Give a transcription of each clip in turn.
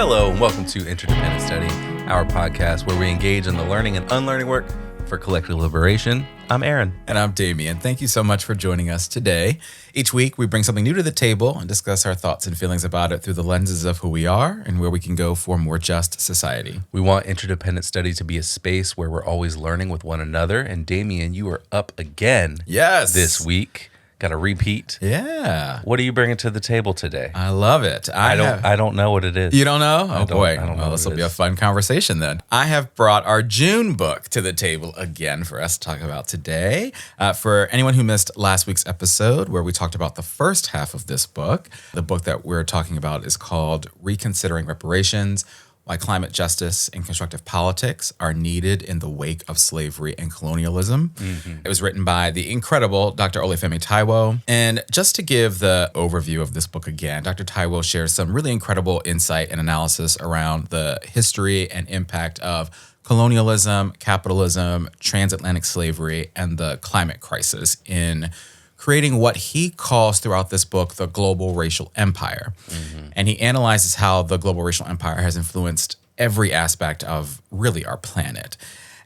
Hello, and welcome to Interdependent Study, our podcast where we engage in the learning and unlearning work for collective liberation. I'm Aaron. And I'm Damien. Thank you so much for joining us today. Each week, we bring something new to the table and discuss our thoughts and feelings about it through the lenses of who we are and where we can go for a more just society. We want Interdependent Study to be a space where we're always learning with one another. And Damien, you are up again this week. Got a repeat. Yeah. What are you bringing to the table today? I love it. I don't know what it is. You don't know? I don't know. This will be a fun conversation then. I have brought our June book to the table again for us to talk about today. For anyone who missed last week's episode where we talked about the first half of this book, the book that we're talking about is called Reconsidering Reparations: Why Climate Justice and Constructive Politics Are Needed in the Wake of Slavery and Colonialism. Mm-hmm. It was written by the incredible Dr. Olúfẹ Táíwò. And just to give the overview of this book again, Dr. Táíwò shares some really incredible insight and analysis around the history and impact of colonialism, capitalism, transatlantic slavery, and the climate crisis in creating what he calls throughout this book the global racial empire. Mm-hmm. And he analyzes how the global racial empire has influenced every aspect of really our planet.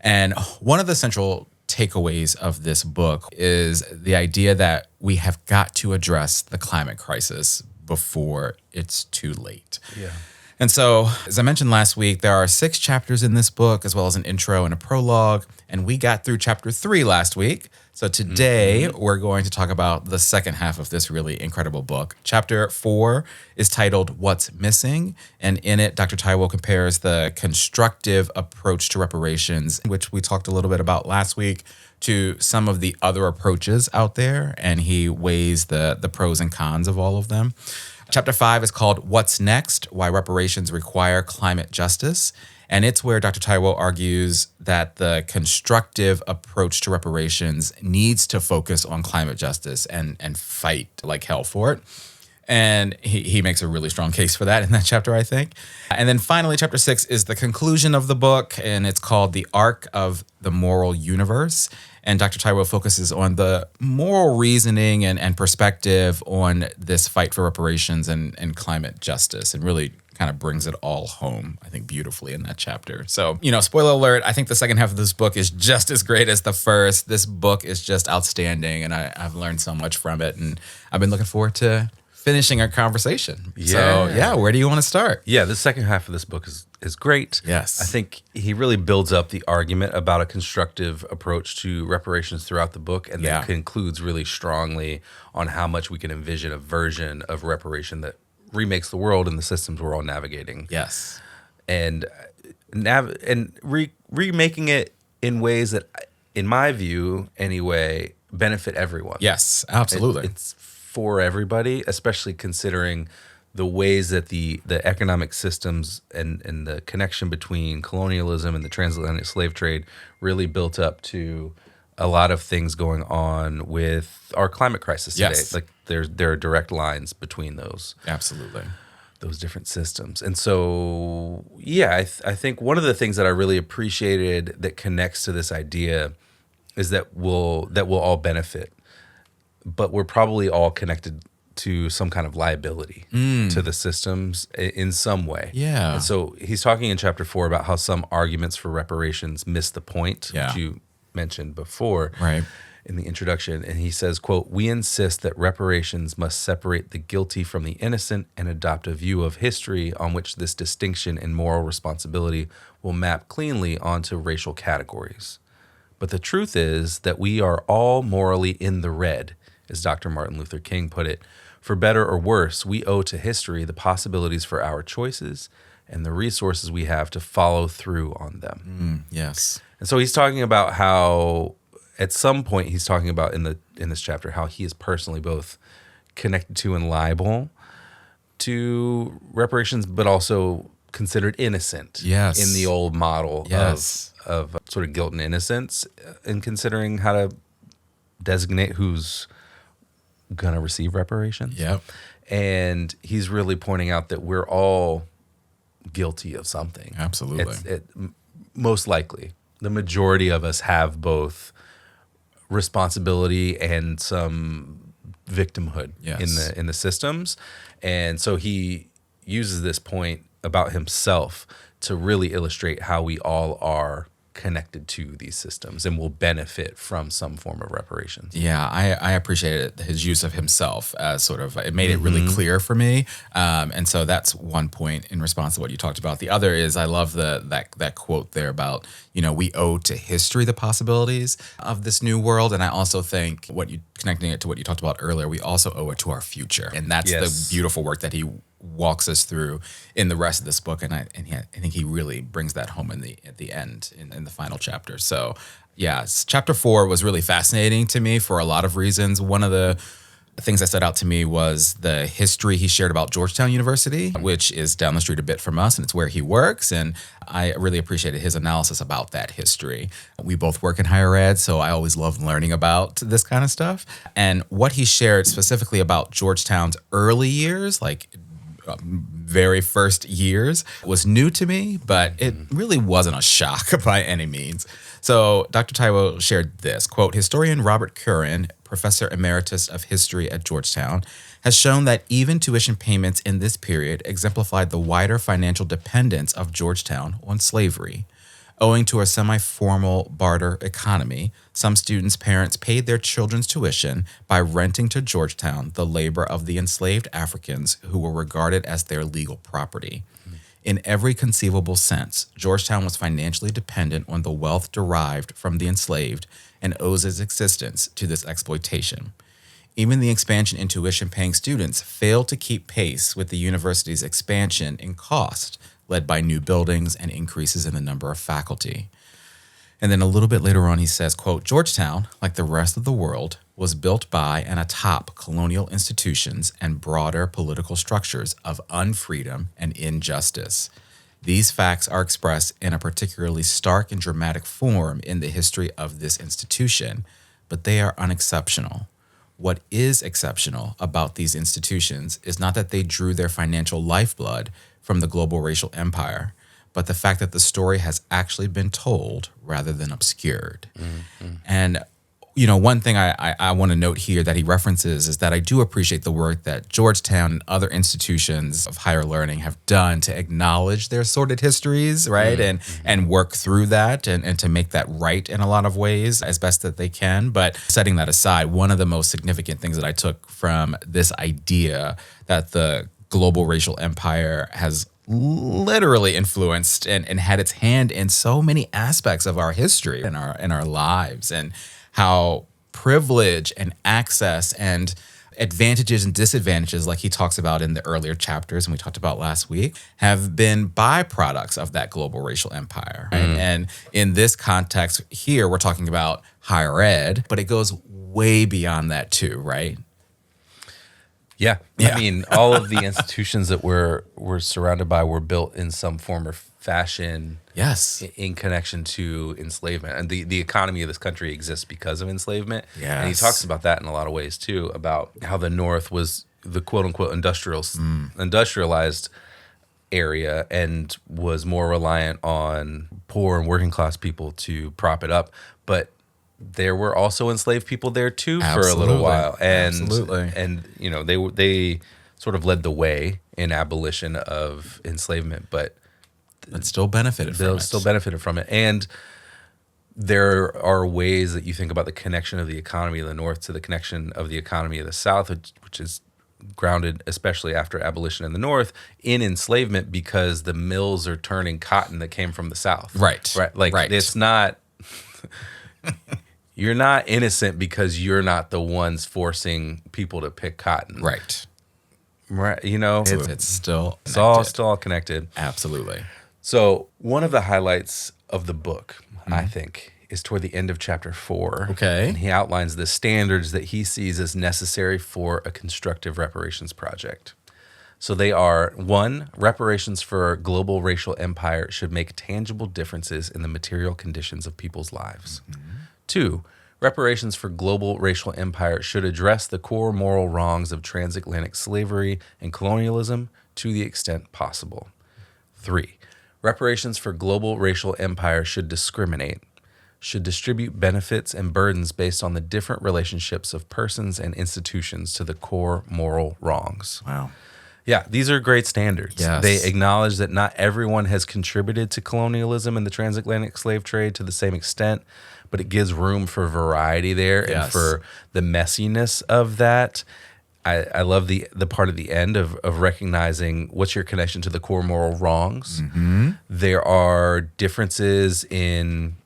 And one of the central takeaways of this book is the idea that we have got to address the climate crisis before it's too late. Yeah. And so, as I mentioned last week, there are 6 chapters in this book, as well as an intro and a prologue. And we got through chapter 3 last week. So today, we're going to talk about the second half of this really incredible book. Chapter 4 is titled What's Missing? And in it, Dr. Táíwò compares the constructive approach to reparations, which we talked a little bit about last week, to some of the other approaches out there. And he weighs the pros and cons of all of them. Chapter 5 is called What's Next? Why Reparations Require Climate Justice. And it's where Dr. Táíwò argues that the constructive approach to reparations needs to focus on climate justice and fight like hell for it. And he makes a really strong case for that in that chapter, I think. And then finally, chapter 6 is the conclusion of the book, and it's called The Arc of the Moral Universe. And Dr. Táíwò focuses on the moral reasoning and perspective on this fight for reparations and climate justice, and really kind of brings it all home, I think, beautifully in that chapter. So, spoiler alert, I think the second half of this book is just as great as the first. This book is just outstanding, and I've learned so much from it, and I've been looking forward to finishing our conversation. Yeah. So, where do you want to start? Yeah, the second half of this book is great. Yes. I think he really builds up the argument about a constructive approach to reparations throughout the book, and then concludes really strongly on how much we can envision a version of reparation that remakes the world and the systems we're all navigating. Yes. And remaking it in ways that, in my view anyway, benefit everyone. Yes, absolutely. It's for everybody, especially considering the ways that the economic systems and the connection between colonialism and the transatlantic slave trade really built up to a lot of things going on with our climate crisis today. Yes. Like there are direct lines between those. Absolutely. Those different systems. And so, I think one of the things that I really appreciated that connects to this idea is that we'll all benefit, but we're probably all connected to some kind of liability to the systems in some way. Yeah. And so he's talking in chapter 4 about how some arguments for reparations miss the point, which you mentioned before in the introduction. And he says, quote, "We insist that reparations must separate the guilty from the innocent and adopt a view of history on which this distinction in moral responsibility will map cleanly onto racial categories. But the truth is that we are all morally in the red, as Dr. Martin Luther King put it. For better or worse, we owe to history the possibilities for our choices and the resources we have to follow through on them." Yes. And so he's talking about how, at some point, he's talking about in this chapter how he is personally both connected to and liable to reparations, but also considered innocent in the old model of sort of guilt and innocence, in considering how to designate who's gonna receive reparations. Yep. And he's really pointing out that we're all guilty of something. Absolutely. Most likely, the majority of us have both responsibility and some victimhood in the systems. And so he uses this point about himself to really illustrate how we all are connected to these systems and will benefit from some form of reparations. Yeah, I appreciated his use of himself as sort of, it made it really clear for me. And so that's one point in response to what you talked about. The other is I love that quote there about, we owe to history the possibilities of this new world. And I also think connecting it to what you talked about earlier, we also owe it to our future. And that's the beautiful work that he walks us through in the rest of this book, and I think he really brings that home at the end in the final chapter. So, chapter 4 was really fascinating to me for a lot of reasons. One of the things that stood out to me was the history he shared about Georgetown University, which is down the street a bit from us, and it's where he works. And I really appreciated his analysis about that history. We both work in higher ed, so I always love learning about this kind of stuff. And what he shared specifically about Georgetown's early years, like very first years, was new to me, but it really wasn't a shock by any means. So Dr. Táíwò shared this, quote, historian Robert Curran, professor emeritus of history at Georgetown, has shown that even tuition payments in this period exemplified the wider financial dependence of Georgetown on slavery. Owing to a semi-formal barter economy, some students' parents paid their children's tuition by renting to Georgetown the labor of the enslaved Africans who were regarded as their legal property. In every conceivable sense, Georgetown was financially dependent on the wealth derived from the enslaved and owes its existence to this exploitation. Even the expansion in tuition-paying students failed to keep pace with the university's expansion in cost, led by new buildings and increases in the number of faculty. And then a little bit later on, he says, quote, Georgetown, like the rest of the world, was built by and atop colonial institutions and broader political structures of unfreedom and injustice. These facts are expressed in a particularly stark and dramatic form in the history of this institution, but they are unexceptional. What is exceptional about these institutions is not that they drew their financial lifeblood from the global racial empire, but the fact that the story has actually been told rather than obscured. Mm-hmm. And, one thing I want to note here that he references is that I do appreciate the work that Georgetown and other institutions of higher learning have done to acknowledge their sordid histories, right? Mm-hmm. And work through that and to make that right in a lot of ways as best that they can. But setting that aside, one of the most significant things that I took from this idea that the global racial empire has literally influenced and had its hand in so many aspects of our history and our lives, and how privilege and access and advantages and disadvantages, like he talks about in the earlier chapters and we talked about last week, have been byproducts of that global racial empire. Right? And in this context here, we're talking about higher ed, but it goes way beyond that too, right? Yeah. I mean, all of the institutions that we're surrounded by were built in some form or fashion. Yes. In connection to enslavement. And the economy of this country exists because of enslavement. Yes. And he talks about that in a lot of ways too, about how the North was the quote unquote industrialized area and was more reliant on poor and working class people to prop it up. But there were also enslaved people there too for a little while, and they sort of led the way in abolition of enslavement, but still benefited from it. And there are ways that you think about the connection of the economy of the North to the connection of the economy of the South, which is grounded, especially after abolition in the North, in enslavement, because the mills are turning cotton that came from the South. Right. It's not. You're not innocent because you're not the ones forcing people to pick cotton. Right. It's still all connected. Absolutely. So one of the highlights of the book, I think, is toward the end of chapter 4. Okay. And he outlines the standards that he sees as necessary for a constructive reparations project. So they are: 1, reparations for global racial empire should make tangible differences in the material conditions of people's lives. 2, reparations for global racial empire should address the core moral wrongs of transatlantic slavery and colonialism to the extent possible. 3, reparations for global racial empire should discriminate, should distribute benefits and burdens based on the different relationships of persons and institutions to the core moral wrongs. Wow. Yeah, these are great standards. Yes. They acknowledge that not everyone has contributed to colonialism and the transatlantic slave trade to the same extent, but it gives room for variety there and for the messiness of that. I love the part at the end of recognizing what's your connection to the core moral wrongs. Mm-hmm. There are differences in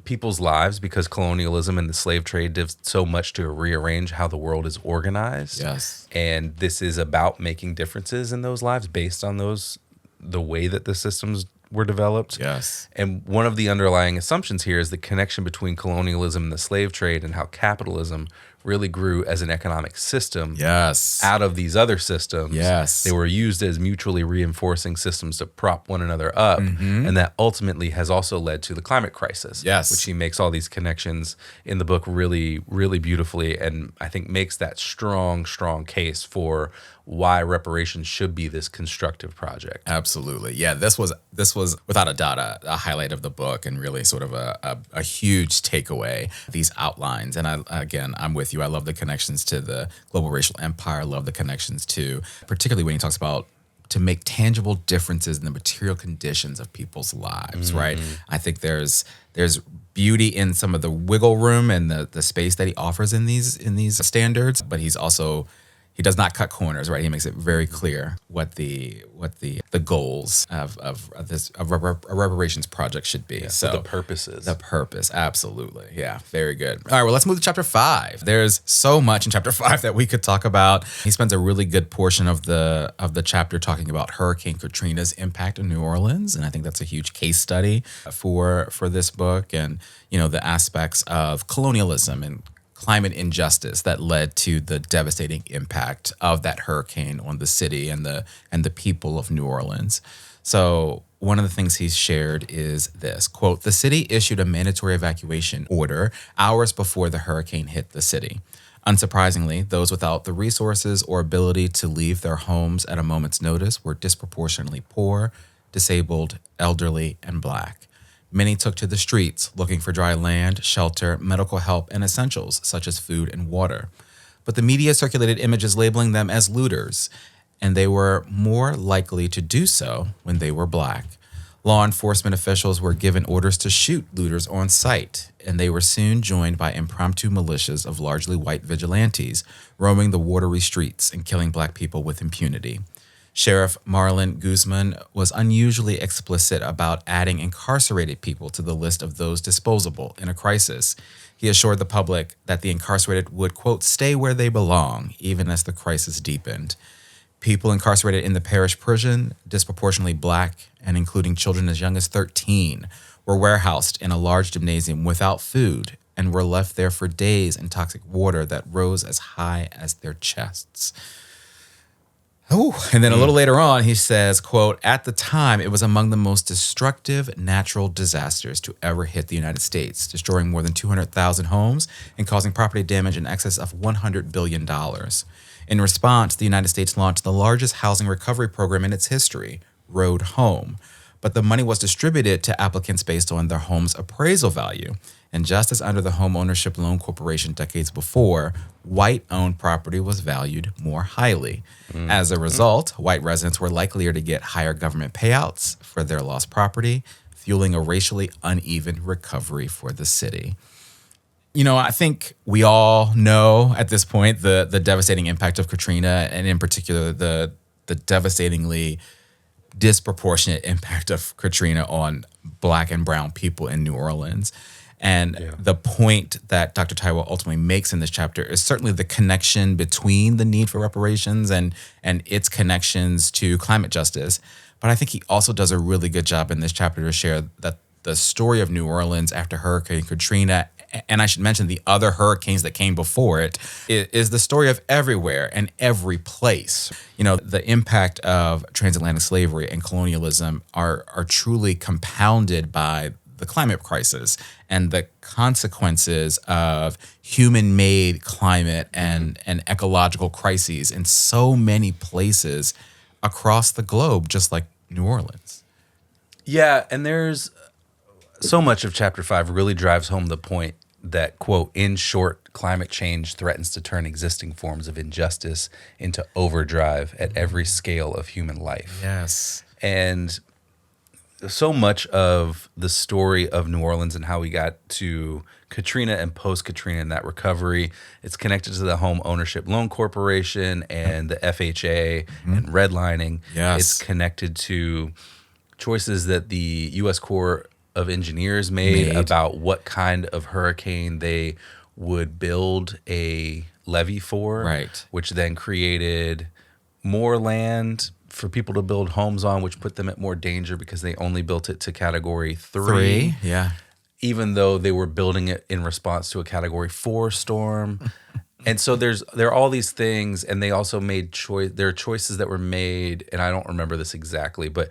people's lives because colonialism and the slave trade did so much to rearrange how the world is organized. Yes. And this is about making differences in those lives based on the way that the systems were developed. Yes. And one of the underlying assumptions here is the connection between colonialism and the slave trade and how capitalism really grew as an economic system out of these other systems. Yes. They were used as mutually reinforcing systems to prop one another up. Mm-hmm. And that ultimately has also led to the climate crisis, which he makes all these connections in the book really, really beautifully, and I think makes that strong, strong case for why reparations should be this constructive project. Absolutely. Yeah, this was without a doubt a highlight of the book and really sort of a huge takeaway, these outlines. And I'm with you. I love the connections to the global racial empire. I love the connections to, particularly when he talks about to make tangible differences in the material conditions of people's lives, right? I think there's beauty in some of the wiggle room and the space that he offers in these standards, but he does not cut corners, right? He makes it very clear what the goals of a reparations project should be. So the purposes. The purpose, absolutely. Yeah, very good. All right, well, let's move to chapter 5. There's so much in chapter 5 that we could talk about. He spends a really good portion of the chapter talking about Hurricane Katrina's impact on New Orleans, and I think that's a huge case study for this book, and the aspects of colonialism and climate injustice that led to the devastating impact of that hurricane on the city and the people of New Orleans. So one of the things he's shared is this, quote, "The city issued a mandatory evacuation order hours before the hurricane hit the city. Unsurprisingly, those without the resources or ability to leave their homes at a moment's notice were disproportionately poor, disabled, elderly, and Black. Many took to the streets looking for dry land, shelter, medical help, and essentials such as food and water. But the media circulated images labeling them as looters, and they were more likely to do so when they were Black. Law enforcement officials were given orders to shoot looters on sight, and they were soon joined by impromptu militias of largely white vigilantes roaming the watery streets and killing Black people with impunity. Sheriff Marlon Guzman was unusually explicit about adding incarcerated people to the list of those disposable in a crisis. He assured the public that the incarcerated would, quote, stay where they belong, even as the crisis deepened. People incarcerated in the parish prison, disproportionately Black and including children as young as 13, were warehoused in a large gymnasium without food and were left there for days in toxic water that rose as high as their chests. Oh, and then a little later on, he says, quote, "At the time, it was among the most destructive natural disasters to ever hit the United States, destroying more than 200,000 homes and causing property damage in excess of $100 billion. In response, the United States launched the largest housing recovery program in its history, Road Home. But the money was distributed to applicants based on their home's appraisal value. And just as under the Home Ownership Loan Corporation decades before, white-owned property was valued more highly. As a result, white residents were likelier to get higher government payouts for their lost property, fueling a racially uneven recovery for the city." I think we all know at this point the devastating impact of Katrina, and in particular the devastatingly disproportionate impact of Katrina on Black and brown people in New Orleans. And the point that Dr. Táíwò ultimately makes in this chapter is certainly the connection between the need for reparations and its connections to climate justice. But I think he also does a really good job in this chapter to share that the story of New Orleans after Hurricane Katrina, and I should mention the other hurricanes that came before it, is the story of everywhere and every place. The impact of transatlantic slavery and colonialism are truly compounded by the climate crisis and the consequences of human-made climate and ecological crises in so many places across the globe, just like New Orleans. Yeah, and there's so much of chapter 5 really drives home the point that, quote, "in short, climate change threatens to turn existing forms of injustice into overdrive at every scale of human life. Yes. And so much of the story of New Orleans and how we got to Katrina and post-Katrina and that recovery, it's connected to the Home Ownership Loan Corporation and the FHA and redlining. Yes. It's connected to choices that the U.S. Corps of Engineers made about what kind of hurricane they would build a levee for, right? Which then created more land for people to build homes on, which put them at more danger because they only built it to Category 3. Yeah. Even though they were building it in response to a Category 4 storm. And so there are all these things, and they also made there are choices that were made, and I don't remember this exactly, but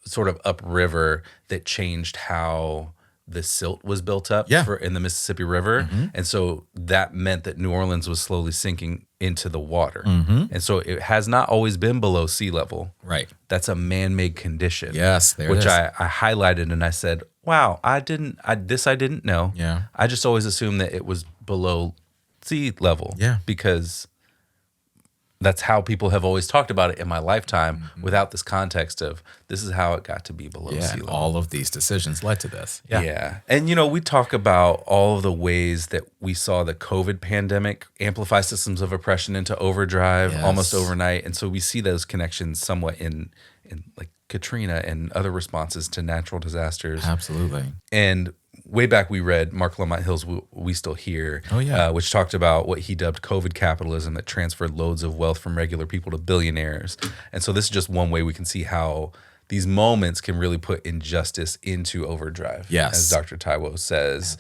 sort of upriver that changed how the silt was built up in the Mississippi River. And so that meant that New Orleans was slowly sinking into the water. And so it has not always been below sea level. Right. That's a man-made condition. Yes, which I highlighted and I said, wow, I didn't know. Yeah. I just always assumed that it was below sea level. Yeah. Because that's how people have always talked about it in my lifetime without this context of this is how it got to be below sea level. All of these decisions led to this. Yeah. And, we talk about all of the ways that we saw the COVID pandemic amplify systems of oppression into overdrive almost overnight. And so we see those connections somewhat in like Katrina and other responses to natural disasters. Absolutely. And way back we read Mark Lamont Hill's We Still Here, which talked about what he dubbed COVID capitalism that transferred loads of wealth from regular people to billionaires. And so this is just one way we can see how these moments can really put injustice into overdrive, as Dr. Táíwò says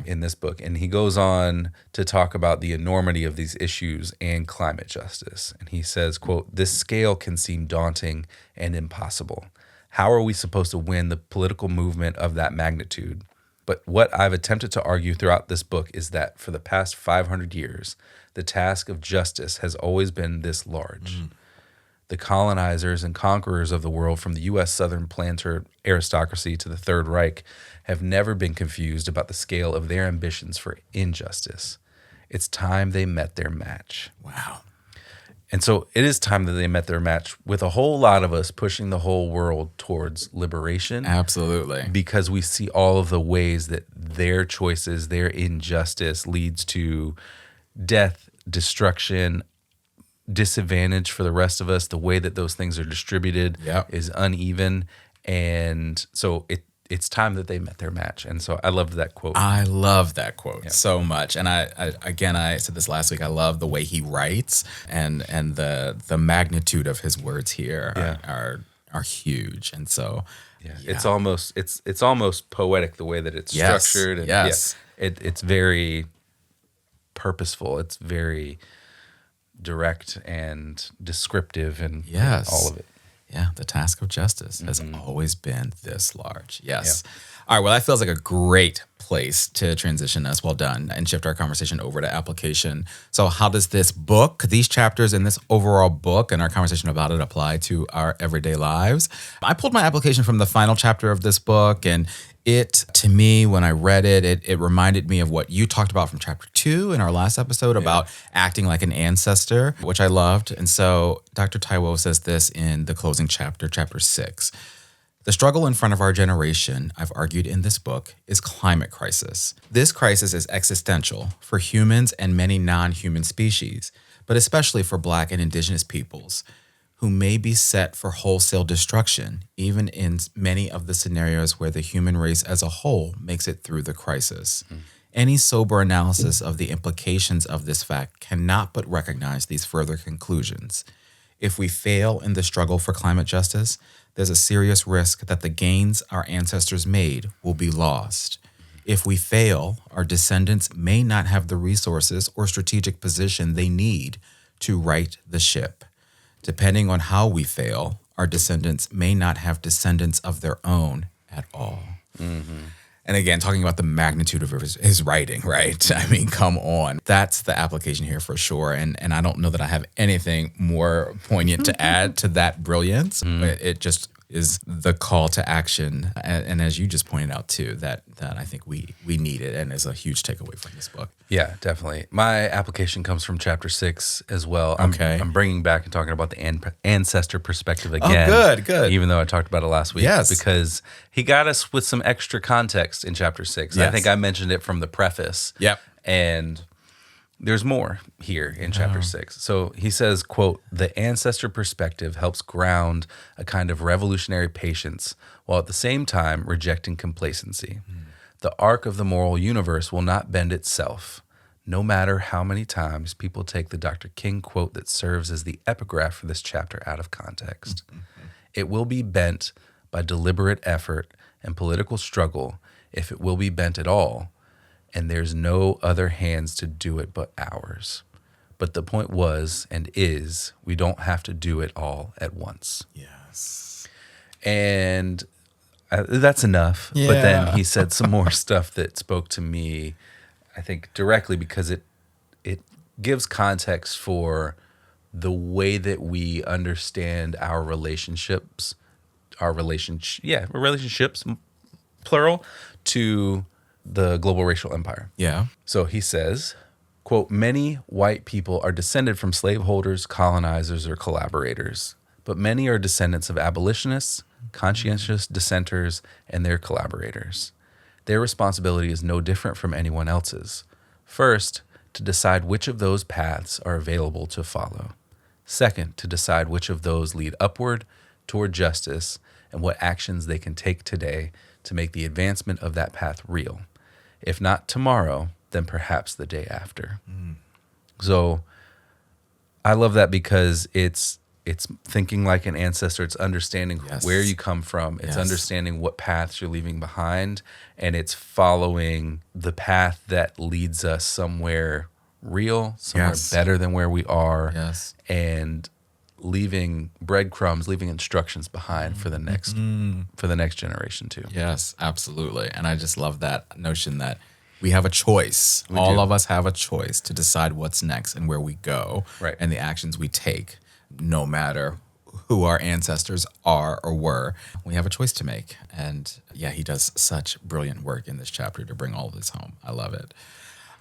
in this book. And he goes on to talk about the enormity of these issues and climate justice. And he says, quote, "This scale can seem daunting and impossible. How are we supposed to win the political movement of that magnitude? But what I've attempted to argue throughout this book is that for the past 500 years, the task of justice has always been this large. The colonizers and conquerors of the world, from the U.S. Southern planter aristocracy to the Third Reich, have never been confused about the scale of their ambitions for injustice. It's time they met their match." Wow. And so it is time that they met their match, with a whole lot of us pushing the whole world towards liberation. Absolutely. Because we see all of the ways that their choices, their injustice leads to death, destruction, disadvantage for the rest of us. The way that those things are distributed is uneven. And so it's time that they met their match. And so I loved that quote. I love that quote so much. And I said this last week, I love the way he writes and the magnitude of his words here are huge. And so it's almost poetic the way that it's structured. And it's very purposeful. It's very direct and descriptive and all of it. Yeah, the task of justice has always been this large. Yes. Yeah. All right, well, that feels like a great place to transition us, well done, and shift our conversation over to application. So how does this book, these chapters in this overall book and our conversation about it apply to our everyday lives? I pulled my application from the final chapter of this book, and it, to me, when I read it, it reminded me of what you talked about from chapter 2 in our last episode about acting like an ancestor, which I loved. And so Dr. Táíwò says this in the closing chapter, chapter 6. "The struggle in front of our generation, I've argued in this book, is climate crisis. This crisis is existential for humans and many non-human species, but especially for Black and Indigenous peoples, who may be set for wholesale destruction, even in many of the scenarios where the human race as a whole makes it through the crisis. Any sober analysis of the implications of this fact cannot but recognize these further conclusions. If we fail in the struggle for climate justice, there's a serious risk that the gains our ancestors made will be lost. If we fail, our descendants may not have the resources or strategic position they need to right the ship. Depending on how we fail, our descendants may not have descendants of their own at all." And again, talking about the magnitude of his writing, right? I mean, come on. That's the application here for sure. And I don't know that I have anything more poignant to add to that brilliance. It just is the call to action. And as you just pointed out too, that I think we need it and is a huge takeaway from this book. Yeah, definitely. My application comes from chapter 6 as well. Okay. I'm bringing back and talking about the ancestor perspective again. Oh, good. Even though I talked about it last week. Yes. Because he got us with some extra context in chapter 6. Yes. I think I mentioned it from the preface. Yep. And there's more here in chapter 6. So he says, quote, "The ancestor perspective helps ground a kind of revolutionary patience while at the same time rejecting complacency. The arc of the moral universe will not bend itself, no matter how many times people take the Dr. King quote that serves as the epigraph for this chapter out of context. It will be bent by deliberate effort and political struggle, if it will be bent at all, and there's no other hands to do it but ours. But the point was and is, we don't have to do it all at once." Yes. And that's enough. Yeah. But then he said some more stuff that spoke to me, I think, directly, because it gives context for the way that we understand our relationships, plural, to the global racial empire. Yeah. So he says, quote, "Many white people are descended from slaveholders, colonizers, or collaborators, but many are descendants of abolitionists, conscientious dissenters, and their collaborators. Their responsibility is no different from anyone else's. First, to decide which of those paths are available to follow. Second, to decide which of those lead upward toward justice and what actions they can take today to make the advancement of that path real. If not tomorrow, then perhaps the day after." So I love that because it's thinking like an ancestor. It's understanding where you come from. It's understanding what paths you're leaving behind. And it's following the path that leads us somewhere real, somewhere better than where we are. Yes. And leaving breadcrumbs, leaving instructions behind for the next generation too. Yes, absolutely. And I just love that notion that we have a choice. All of us have a choice to decide what's next and where we go, right, and the actions we take, no matter who our ancestors are or were. We have a choice to make. And yeah, he does such brilliant work in this chapter to bring all of this home. I love it.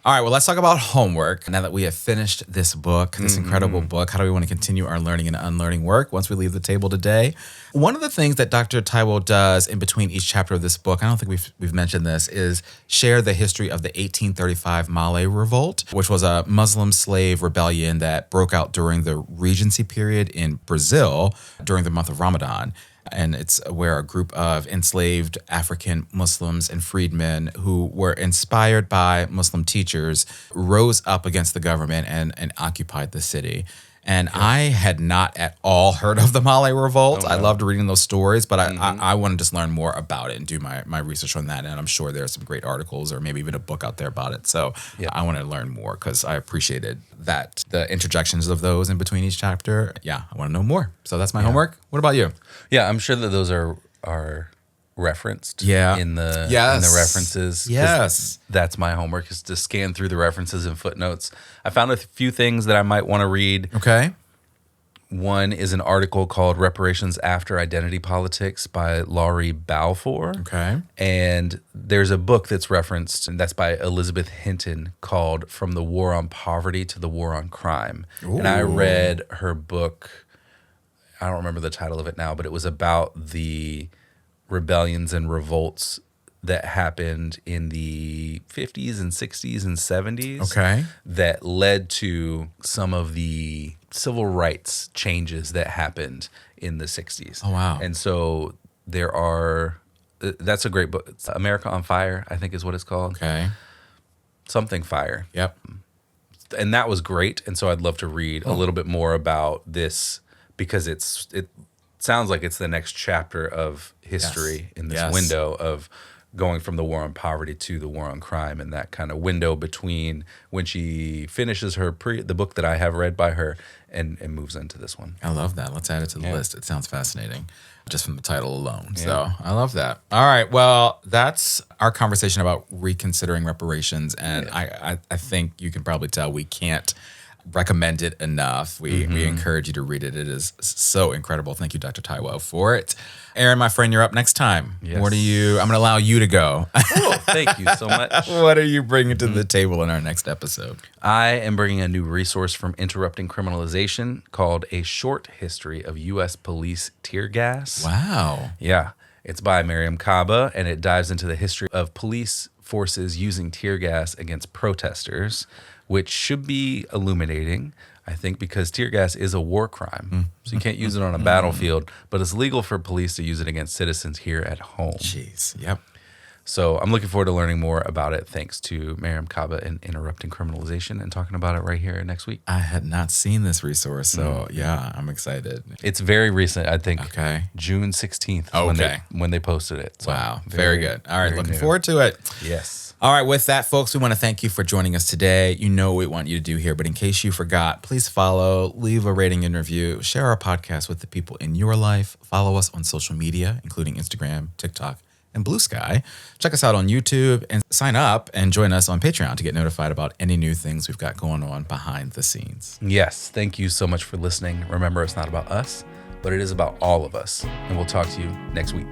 All right, well, let's talk about homework. Now that we have finished this book, this incredible book, how do we want to continue our learning and unlearning work once we leave the table today? One of the things that Dr. Táíwò does in between each chapter of this book, I don't think we've mentioned this, is share the history of the 1835 Malay Revolt, which was a Muslim slave rebellion that broke out during the Regency period in Brazil during the month of Ramadan. And it's where a group of enslaved African Muslims and freedmen who were inspired by Muslim teachers rose up against the government and occupied the city. And I had not at all heard of the Malay Revolt. I loved reading those stories, but I want to just learn more about it and do my research on that. And I'm sure there's some great articles or maybe even a book out there about it. So I want to learn more because I appreciated that, the interjections of those in between each chapter. Yeah, I want to know more. So that's my homework. What about you? Yeah, I'm sure that those are referenced in the references. Yes. That's my homework, is to scan through the references and footnotes. I found a few things that I might want to read. Okay. One is an article called Reparations After Identity Politics by Laurie Balfour. Okay. And there's a book that's referenced, and that's by Elizabeth Hinton, called From the War on Poverty to the War on Crime. Ooh. And I read her book, I don't remember the title of it now, but it was about the rebellions and revolts that happened in the 50s and 60s and 70s that led to some of the civil rights changes that happened in the 60s. Oh, wow. And so that's a great book. It's America on Fire, I think is what it's called. Okay. Something Fire. Yep. And that was great. And so I'd love to read a little bit more about this, because it sounds like it's the next chapter of history in this window of going from the war on poverty to the war on crime, and that kind of window between when she finishes the book that I have read by her and moves into this one. I love that. Let's add it to the list. It sounds fascinating just from the title alone. Yeah. So I love that. All right. Well, that's our conversation about reconsidering reparations. And I think you can probably tell we can't recommend it enough. We encourage you to read it. It is so incredible. Thank you, Dr. Táíwò, for it. Aaron, my friend, you're up next time. Yes. I'm going to allow you to go. Oh, thank you so much. What are you bringing to the table in our next episode? I am bringing a new resource from Interrupting Criminalization called A Short History of U.S. Police Tear Gas. Wow. Yeah. It's by Miriam Kaba, and it dives into the history of police forces using tear gas against protesters, which should be illuminating, I think, because tear gas is a war crime. So you can't use it on a battlefield, but it's legal for police to use it against citizens here at home. Jeez. Yep. So I'm looking forward to learning more about it thanks to Miriam Kaba and Interrupting Criminalization and talking about it right here next week. I had not seen this resource, so yeah, I'm excited. It's very recent, I think. Okay. June 16th is when they posted it. So wow. Very good. All right. Looking forward to it. Yes. All right, with that, folks, we want to thank you for joining us today. You know what we want you to do here, but in case you forgot, please follow, leave a rating and review, share our podcast with the people in your life, follow us on social media, including Instagram, TikTok, and Blue Sky. Check us out on YouTube and sign up and join us on Patreon to get notified about any new things we've got going on behind the scenes. Yes, thank you so much for listening. Remember, it's not about us, but it is about all of us. And we'll talk to you next week.